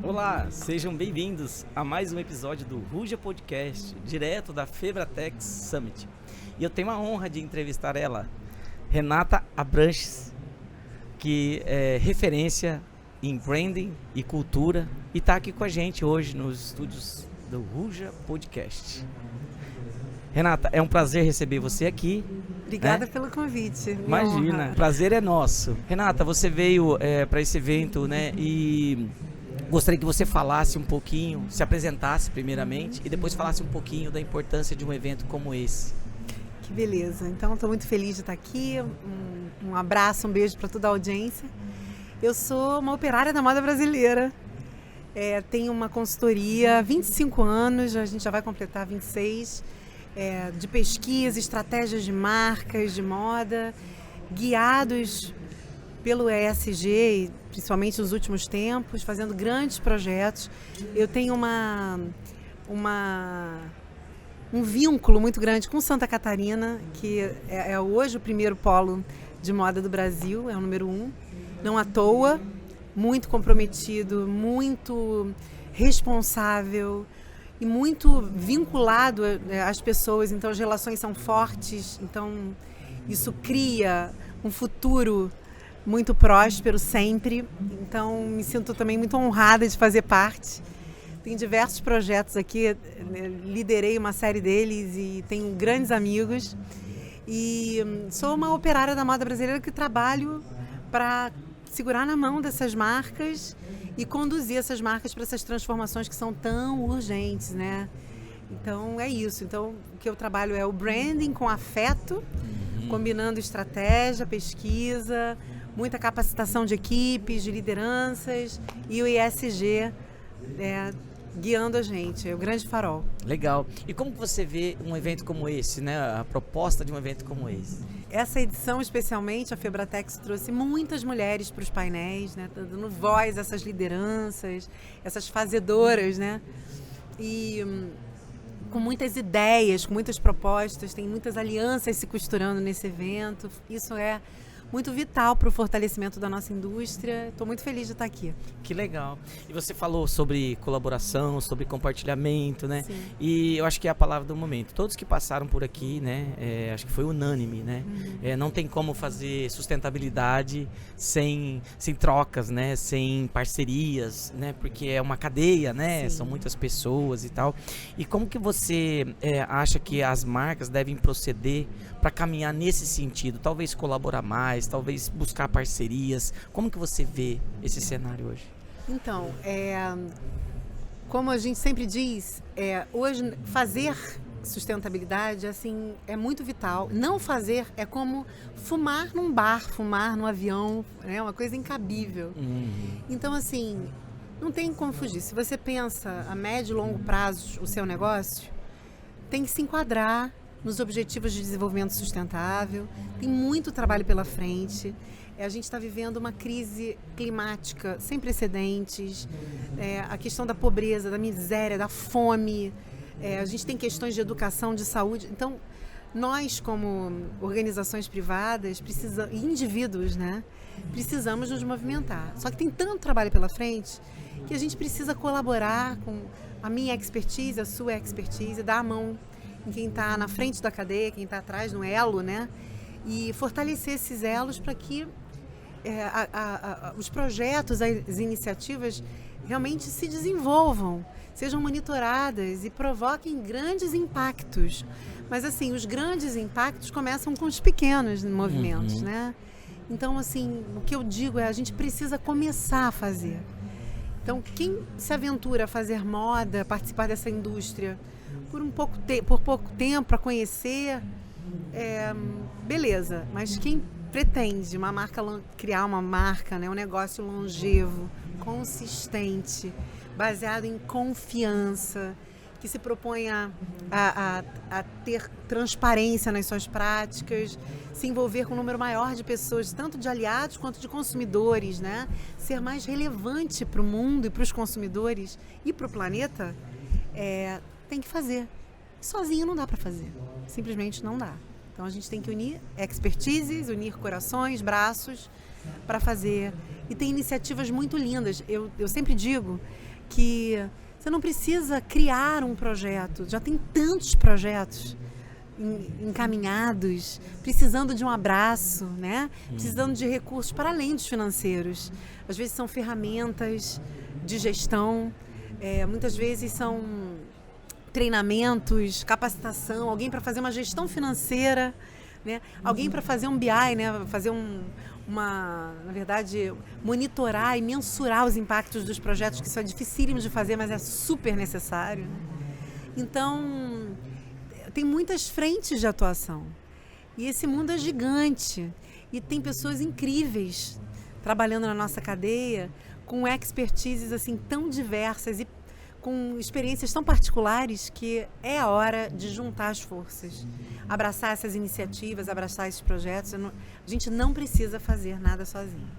Olá, sejam bem-vindos a mais um episódio do Ruja Podcast, direto da Febratex Summit. E eu tenho a honra de entrevistar ela, Renata Abranches, que é referência em branding e cultura e está aqui com a gente hoje nos estúdios do Ruja Podcast. Renata, é um prazer receber você aqui. Obrigada pelo convite. Imagina, o prazer é nosso. Renata, você veio para esse evento, né? E gostaria que você falasse um pouquinho, se apresentasse primeiramente e depois falasse um pouquinho da importância de um evento como esse. Que beleza. Então, estou muito feliz de estar aqui. Um abraço, um beijo para toda a audiência. Eu sou uma operária da moda brasileira. Tenho uma consultoria há 25 anos, a gente já vai completar 26, de pesquisa, estratégias de marcas, de moda, guiados pelo ESG, principalmente nos últimos tempos, fazendo grandes projetos. Eu tenho um vínculo muito grande com Santa Catarina, que é hoje o primeiro polo de moda do Brasil, é o número 1. Não à toa, muito comprometido, muito responsável e muito vinculado às pessoas. Então, as relações são fortes, então isso cria um futuro muito próspero sempre. Então, me sinto também muito honrada de fazer parte. Tem diversos projetos aqui, liderei uma série deles e tenho grandes amigos. E sou uma operária da moda brasileira que trabalho para segurar na mão dessas marcas e conduzir essas marcas para essas transformações que são tão urgentes, né? Então, é isso. Então, o que eu trabalho é o branding com afeto, combinando estratégia, pesquisa, muita capacitação de equipes, de lideranças e o ESG guiando a gente, é o grande farol. Legal. E como que você vê um evento como esse, né? A proposta de um evento como esse? Essa edição, especialmente, a Febratex trouxe muitas mulheres para os painéis, né? Dando voz a essas lideranças, essas fazedoras, né? E com muitas ideias, com muitas propostas, tem muitas alianças se costurando nesse evento. Isso é muito vital para o fortalecimento da nossa indústria. Estou muito feliz de estar aqui. Que legal. E você falou sobre colaboração, sobre compartilhamento, né? Sim. E eu acho que é a palavra do momento. Todos que passaram por aqui, né? Acho que foi unânime, né? Não tem como fazer sustentabilidade sem trocas, né? Sem parcerias, né? Porque é uma cadeia, né? Sim. São muitas pessoas e tal. E como que você acha que as marcas devem proceder para caminhar nesse sentido? Talvez colaborar mais, talvez buscar parcerias. Como que você vê esse cenário hoje? Então, como a gente sempre diz, hoje fazer sustentabilidade assim, é muito vital. Não fazer é como fumar num bar, fumar num avião, é uma coisa incabível. Então, assim, não tem como fugir. Se você pensa a médio e longo prazo o seu negócio, tem que se enquadrar nos Objetivos de Desenvolvimento Sustentável. Tem muito trabalho pela frente. A gente está vivendo uma crise climática sem precedentes, a questão da pobreza, da miséria, da fome. A gente tem questões de educação, de saúde. Então, nós, como organizações privadas, indivíduos, né, precisamos nos movimentar. Só que tem tanto trabalho pela frente que a gente precisa colaborar com a minha expertise, a sua expertise, dar a mão em quem está na frente da cadeia, quem está atrás, no elo, né? E fortalecer esses elos para que os projetos, as iniciativas realmente se desenvolvam, sejam monitoradas e provoquem grandes impactos. Mas, assim, os grandes impactos começam com os pequenos movimentos, né? Então, assim, o que eu digo a gente precisa começar a fazer. Então, quem se aventura a fazer moda, participar dessa indústria por pouco tempo, para conhecer, beleza. Mas quem pretende criar uma marca, né, um negócio longevo, consistente, baseado em confiança, que se propõe a ter transparência nas suas práticas, se envolver com um número maior de pessoas, tanto de aliados quanto de consumidores, né? Ser mais relevante para o mundo e para os consumidores e para o planeta, tem que fazer. Sozinho não dá para fazer. Simplesmente não dá. Então a gente tem que unir expertises, unir corações, braços para fazer. E tem iniciativas muito lindas. Eu sempre digo que você não precisa criar um projeto, já tem tantos projetos encaminhados, precisando de um abraço, né? Precisando de recursos para além dos financeiros. Às vezes são ferramentas de gestão, muitas vezes são treinamentos, capacitação, alguém para fazer uma gestão financeira, né? Alguém para fazer um BI, né? Fazer na verdade, monitorar e mensurar os impactos dos projetos, que isso é dificílimo de fazer, mas é super necessário, né? Então, tem muitas frentes de atuação. E esse mundo é gigante. E tem pessoas incríveis trabalhando na nossa cadeia, com expertises assim, tão diversas e com experiências tão particulares, que é a hora de juntar as forças, abraçar essas iniciativas, abraçar esses projetos. A gente não precisa fazer nada sozinho.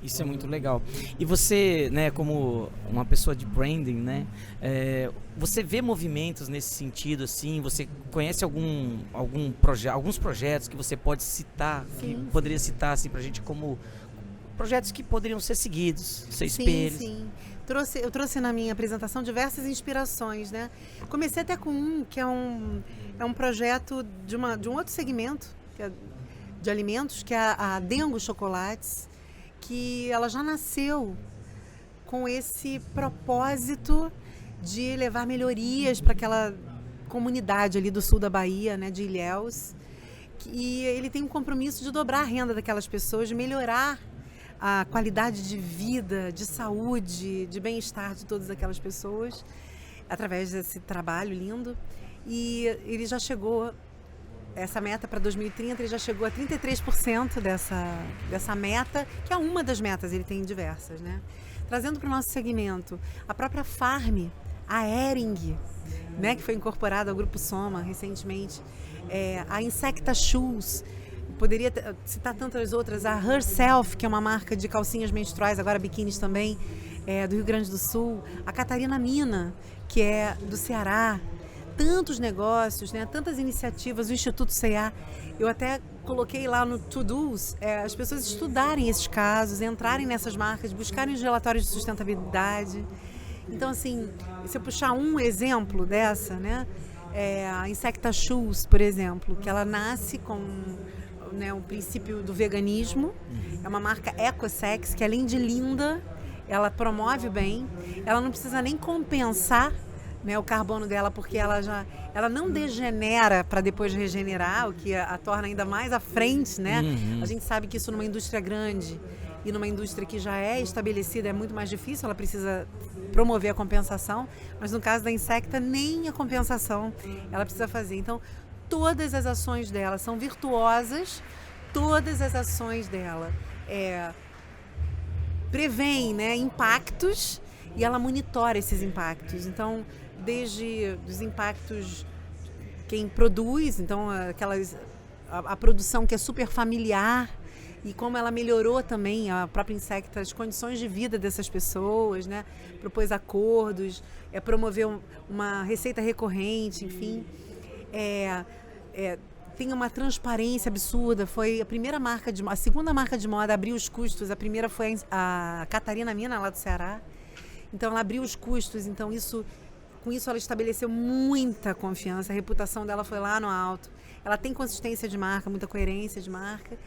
Isso é muito legal. E você, né, como uma pessoa de branding, né, você vê movimentos nesse sentido, assim? Você conhece alguns projetos que você pode citar, poderia citar assim, pra gente como projetos que poderiam ser seguidos, ser espelhos? Sim. Eu trouxe na minha apresentação diversas inspirações, né? Comecei até com que é um projeto de um outro segmento de alimentos, que é a Dengo Chocolates, que ela já nasceu com esse propósito de levar melhorias para aquela comunidade ali do sul da Bahia, né, de Ilhéus. E ele tem um compromisso de dobrar a renda daquelas pessoas, de melhorar a qualidade de vida, de saúde, de bem-estar de todas aquelas pessoas, através desse trabalho lindo. E ele já chegou, essa meta para 2030, ele já chegou a 33% dessa meta, que é uma das metas, ele tem diversas, né? Trazendo para o nosso segmento a própria Farm, a Hering, né, que foi incorporada ao Grupo Soma recentemente, a Insecta Shoes, poderia citar tantas outras, a Herself, que é uma marca de calcinhas menstruais, agora biquínis também, do Rio Grande do Sul, a Catarina Mina, que é do Ceará, tantos negócios, né, tantas iniciativas, o Instituto CA. Eu até coloquei lá no To-Dos, as pessoas estudarem esses casos, entrarem nessas marcas, buscarem os relatórios de sustentabilidade. Então, assim, se eu puxar um exemplo dessa, né, a Insecta Shoes, por exemplo, que ela nasce com, né, o princípio do veganismo. É uma marca EcoSex, que além de linda, ela promove o bem, ela não precisa nem compensar, né, o carbono dela, porque ela não degenera para depois regenerar, o que a torna ainda mais à frente, né? A gente sabe que isso numa indústria grande e numa indústria que já é estabelecida é muito mais difícil, ela precisa promover a compensação, mas no caso da Insecta, nem a compensação ela precisa fazer. Então, todas as ações dela são virtuosas, todas as ações dela prevêem, né, impactos, e ela monitora esses impactos. Então, desde os impactos quem produz, então a produção que é super familiar, e como ela melhorou também a própria Insecta, as condições de vida dessas pessoas, né? Propôs acordos, promoveu uma receita recorrente, enfim. Tem uma transparência absurda. Foi a segunda marca de moda a abrir os custos. A primeira foi a Catarina Mina, lá do Ceará. Então ela abriu os custos, então com isso ela estabeleceu muita confiança, a reputação dela foi lá no alto. Ela tem consistência de marca, muita coerência de marca.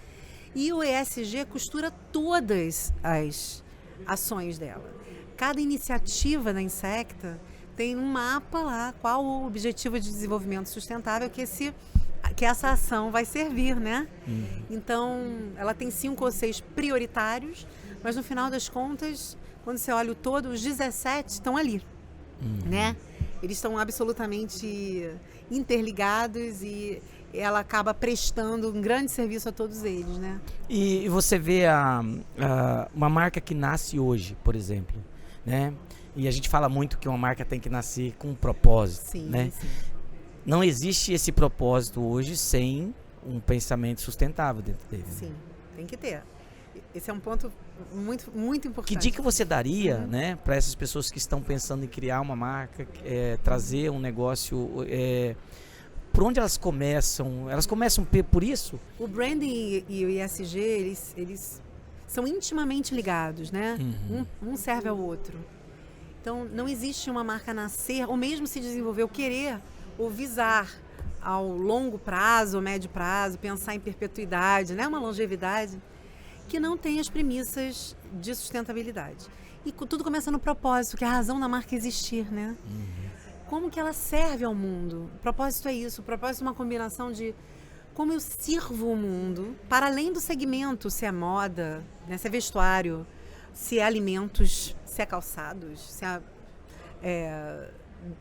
E o ESG costura todas as ações dela. Cada iniciativa da Insecta tem um mapa lá, qual o objetivo de desenvolvimento sustentável que essa ação vai servir, né? Então, ela tem 5 ou 6 prioritários, mas no final das contas, quando você olha o todo, os 17 estão ali, né? Eles estão absolutamente interligados e ela acaba prestando um grande serviço a todos eles, né? E você vê uma marca que nasce hoje, por exemplo, né? E a gente fala muito que uma marca tem que nascer com um propósito, sim, né? Sim. Não existe esse propósito hoje sem um pensamento sustentável dentro dele. Sim, tem que ter. Esse é um ponto muito, muito importante. Que dica você daria, né, para essas pessoas que estão pensando em criar uma marca, trazer um negócio... por onde elas começam? Elas começam por isso? O branding e o ESG, eles são intimamente ligados, né? Um serve ao outro. Então, não existe uma marca nascer, ou mesmo se desenvolver, ou querer, ou visar ao longo prazo, ou médio prazo, pensar em perpetuidade, né? Uma longevidade, que não tem as premissas de sustentabilidade. E tudo começa no propósito, que é a razão da marca existir, né? Como que ela serve ao mundo? O propósito é isso. O propósito é uma combinação de como eu sirvo o mundo, para além do segmento, se é moda, né? Se é vestuário, se é alimentos, se é calçados, se é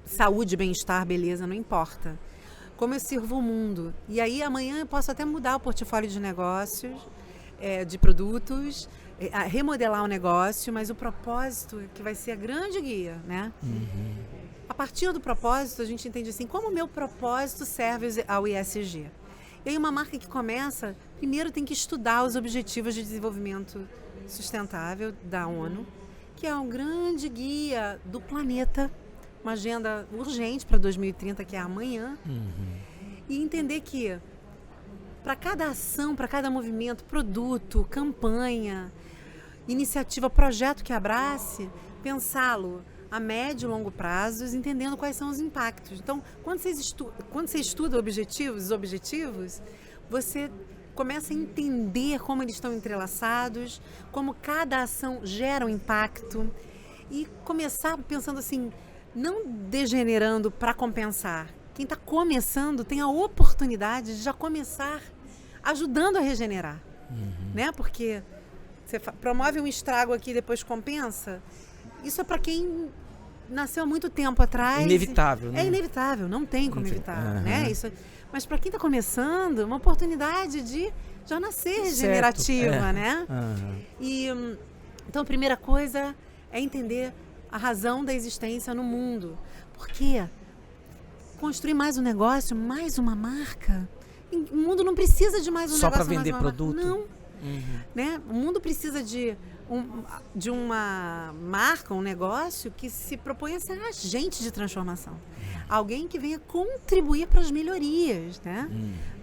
saúde, bem-estar, beleza, não importa. Como eu sirvo o mundo. E aí amanhã eu posso até mudar o portfólio de negócios, de produtos, remodelar o negócio, mas o propósito que vai ser a grande guia, né? A partir do propósito, a gente entende assim, como o meu propósito serve ao ESG. E aí uma marca que começa, primeiro tem que estudar os Objetivos de Desenvolvimento Sustentável da ONU, que é um grande guia do planeta, uma agenda urgente para 2030, que é amanhã, e entender que para cada ação, para cada movimento, produto, campanha, iniciativa, projeto que abrace, pensá-lo a médio e longo prazos, entendendo quais são os impactos. Então, quando você estuda os objetivos, você começa a entender como eles estão entrelaçados, como cada ação gera um impacto, e começar pensando assim, não degenerando para compensar. Quem está começando tem a oportunidade de já começar ajudando a regenerar, né? Porque você promove um estrago aqui e depois compensa. Isso é para quem nasceu há muito tempo atrás. Inevitável, né? É inevitável, não tem como evitar, né? Isso, mas para quem está começando, uma oportunidade de já nascer regenerativa, né? E, então, a primeira coisa é entender a razão da existência no mundo. Porque construir mais um negócio, mais uma marca, o mundo não precisa de mais um só negócio, para vender mais uma produto? Marca. Não. Né? O mundo precisa de uma marca, um negócio que se propõe a ser agente de transformação. Alguém que venha contribuir para as melhorias, né?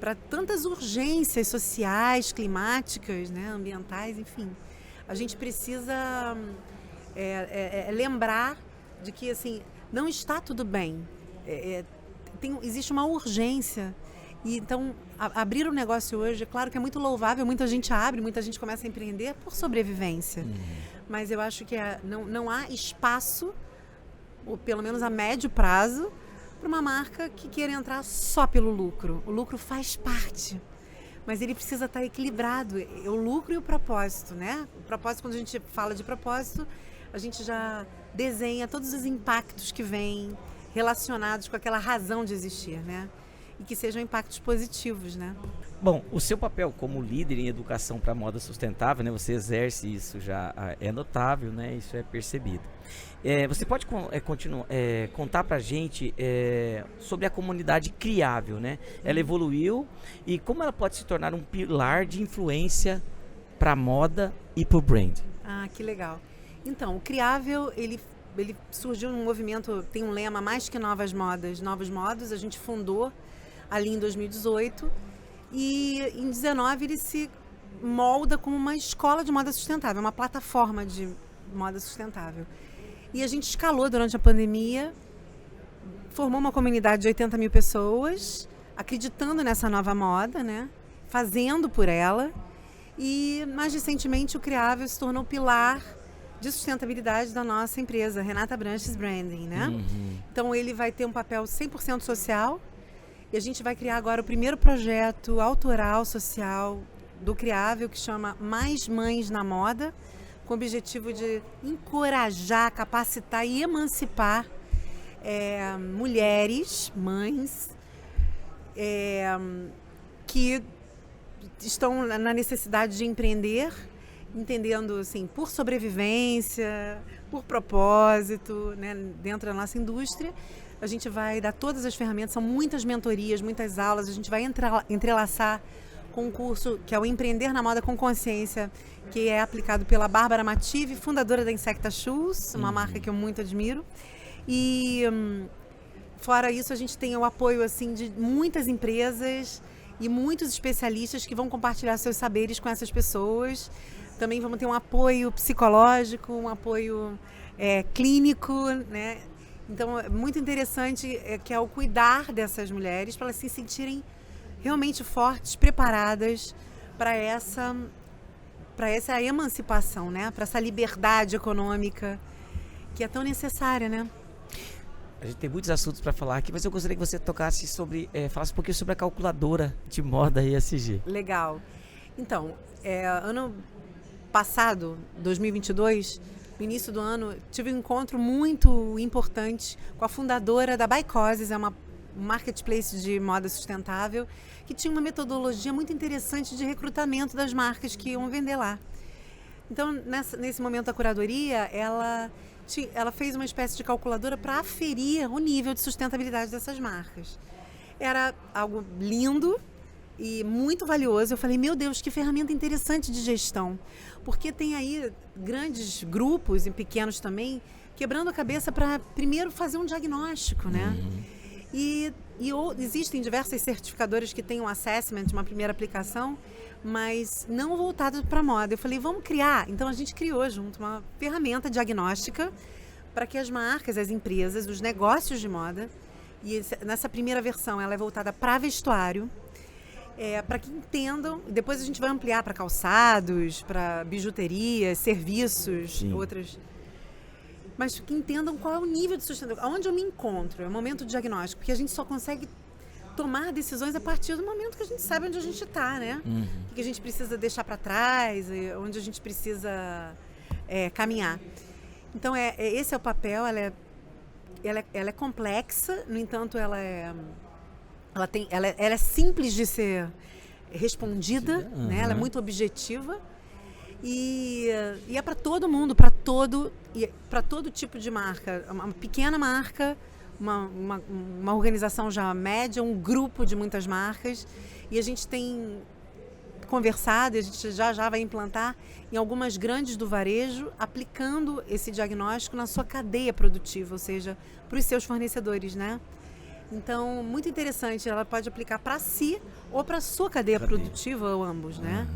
Para tantas urgências sociais, climáticas, né? Ambientais, enfim. A gente precisa lembrar de que assim, não está tudo bem. Existe uma urgência. E então, abrir um negócio hoje, é claro que é muito louvável, muita gente abre, muita gente começa a empreender por sobrevivência. Mas eu acho que não há espaço, ou pelo menos a médio prazo, para uma marca que queira entrar só pelo lucro. O lucro faz parte, mas ele precisa estar equilibrado, o lucro e o propósito, né? O propósito, quando a gente fala de propósito, a gente já desenha todos os impactos que vêm relacionados com aquela razão de existir, né? E que sejam impactos positivos, né? Bom, o seu papel como líder em educação para moda sustentável, né? Você exerce isso já, é notável, né? Isso é percebido. Você pode contar para a gente sobre a comunidade Criável, né? Ela evoluiu e como ela pode se tornar um pilar de influência para a moda e para o brand? Ah, que legal. Então, o Criável, ele surgiu num movimento, tem um lema, mais que novas modas, novos modos. A gente fundou ali em 2018 e em 2019 ele se molda como uma escola de moda sustentável, uma plataforma de moda sustentável. E a gente escalou durante a pandemia, formou uma comunidade de 80 mil pessoas, acreditando nessa nova moda, né? Fazendo por ela. E mais recentemente o Criável se tornou pilar de sustentabilidade da nossa empresa, Renata Branches Branding, né? Então ele vai ter um papel 100% social. E a gente vai criar agora o primeiro projeto autoral social do Criável, que chama Mais Mães na Moda, com o objetivo de encorajar, capacitar e emancipar mulheres, mães, que estão na necessidade de empreender, entendendo assim, por sobrevivência, por propósito, né, dentro da nossa indústria. A gente vai dar todas as ferramentas, são muitas mentorias, muitas aulas, a gente vai entrelaçar com um curso que é o Empreender na Moda com Consciência, que é aplicado pela Bárbara Mative, fundadora da Insecta Shoes, uma marca que eu muito admiro. E fora isso, a gente tem o apoio assim, de muitas empresas e muitos especialistas que vão compartilhar seus saberes com essas pessoas. Também vamos ter um apoio psicológico, um apoio clínico, né? Então, é muito interessante que é o cuidar dessas mulheres para elas se sentirem realmente fortes, preparadas para essa emancipação, né? Para essa liberdade econômica que é tão necessária, né? A gente tem muitos assuntos para falar aqui, mas eu gostaria que você tocasse falasse um pouquinho sobre a calculadora de moda ESG. Legal. Então, ano passado, 2022, no início do ano, tive um encontro muito importante com a fundadora da Bicoses, é um marketplace de moda sustentável, que tinha uma metodologia muito interessante de recrutamento das marcas que iam vender lá. Então, nesse momento da curadoria, ela fez uma espécie de calculadora para aferir o nível de sustentabilidade dessas marcas. Era algo lindo e muito valioso. Eu falei, meu Deus, que ferramenta interessante de gestão. Porque tem aí grandes grupos e pequenos também quebrando a cabeça para primeiro fazer um diagnóstico, né? E existem diversas certificadoras que têm um assessment, uma primeira aplicação, mas não voltado para moda. Eu falei, vamos criar. Então a gente criou junto uma ferramenta diagnóstica para que as marcas, as empresas, os negócios de moda, e nessa primeira versão ela é voltada para vestuário, para que entendam, depois a gente vai ampliar para calçados, para bijuteria, serviços, Sim. outras, mas que entendam qual é o nível de sustentabilidade, onde eu me encontro, é o momento do diagnóstico, porque a gente só consegue tomar decisões a partir do momento que a gente sabe onde a gente está, né? O que a gente precisa deixar para trás, onde a gente precisa caminhar. Então, esse é o papel, ela é complexa, no entanto, ela é simples de ser respondida, né? Ela é muito objetiva e é para todo mundo, para todo tipo de marca, uma pequena marca, uma organização já média, um grupo de muitas marcas, e a gente tem conversado, e a gente já vai implantar em algumas grandes do varejo, aplicando esse diagnóstico na sua cadeia produtiva, ou seja, para os seus fornecedores, né? Então, muito interessante, ela pode aplicar para si ou para a sua cadeia produtiva, ou ambos, né?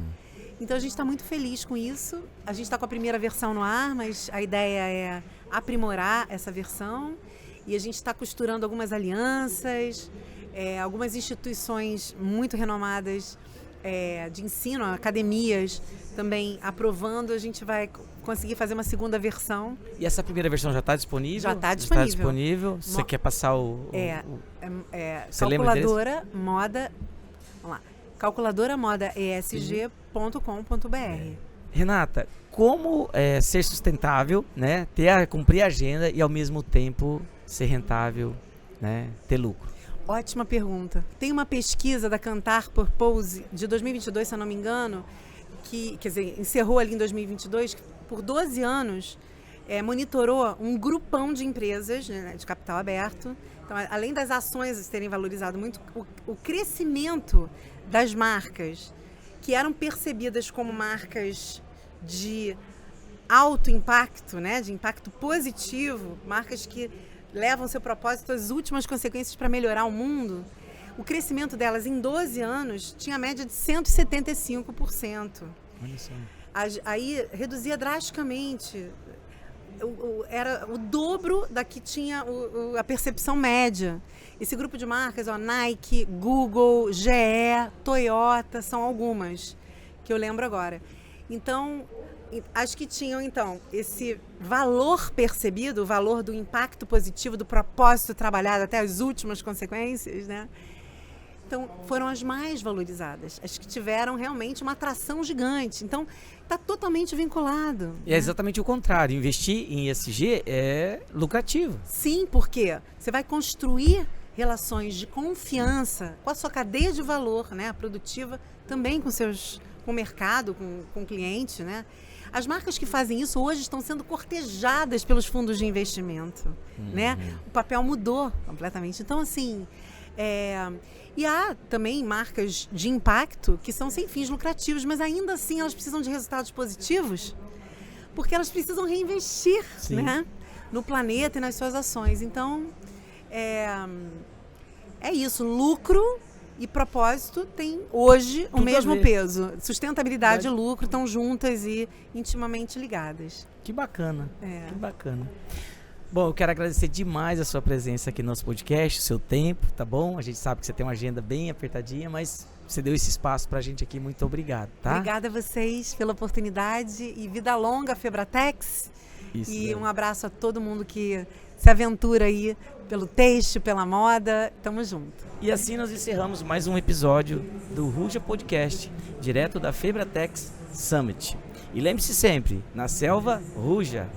Então, a gente está muito feliz com isso. A gente está com a primeira versão no ar, mas a ideia é aprimorar essa versão. E a gente está costurando algumas alianças, algumas instituições muito renomadas de ensino, academias também aprovando. A gente vai conseguir fazer uma segunda versão. E essa primeira versão já está disponível? Já está disponível. Está disponível. Você quer passar calculadora moda. Vamos lá. calculadoramodaesg.com.br. Renata, como ser sustentável, né? Cumprir a agenda e ao mesmo tempo ser rentável, né? Ter lucro? Ótima pergunta. Tem uma pesquisa da Kantar Purpose de 2022, se eu não me engano, que, quer dizer, encerrou ali em 2022, que por 12 anos monitorou um grupão de empresas, né, de capital aberto. Então, além das ações terem valorizado muito, o crescimento das marcas que eram percebidas como marcas de alto impacto, né, de impacto positivo, marcas que levam seu propósito às últimas consequências para melhorar o mundo, o crescimento delas em 12 anos tinha a média de 175%. Olha só. Aí reduzia drasticamente, era o dobro da que tinha a percepção média. Esse grupo de marcas, Nike, Google, GE, Toyota, são algumas que eu lembro agora. Então, as que tinham, então, esse valor percebido, o valor do impacto positivo, do propósito trabalhado até as últimas consequências, né? Então, foram as mais valorizadas, as que tiveram realmente uma atração gigante. Então, está totalmente vinculado. E é exatamente o contrário. Investir em ESG é lucrativo. Sim, porque você vai construir relações de confiança com a sua cadeia de valor, né, produtiva, também com o mercado, com o cliente, né? As marcas que fazem isso hoje estão sendo cortejadas pelos fundos de investimento, né? O papel mudou completamente. Então, assim, e há também marcas de impacto que são sem fins lucrativos, mas ainda assim elas precisam de resultados positivos, porque elas precisam reinvestir, né, no planeta e nas suas ações. Então, é isso, lucro e propósito tem hoje o Tudo a mesmo ver. peso. Sustentabilidade e Verdade. lucro estão juntas e intimamente ligadas. Que bacana, É. que bacana. Bom, eu quero agradecer demais a sua presença aqui no nosso podcast, o seu tempo, tá bom? A gente sabe que você tem uma agenda bem apertadinha, mas você deu esse espaço pra gente aqui, muito obrigado, tá? Obrigada a vocês pela oportunidade e vida longa, Febratex. Isso, E Débora. um abraço a todo mundo que se aventura aí pelo texto, pela moda. Tamo junto. E assim nós encerramos mais um episódio do Ruja Podcast, direto da Febratex Summit. E lembre-se sempre, na selva, ruja!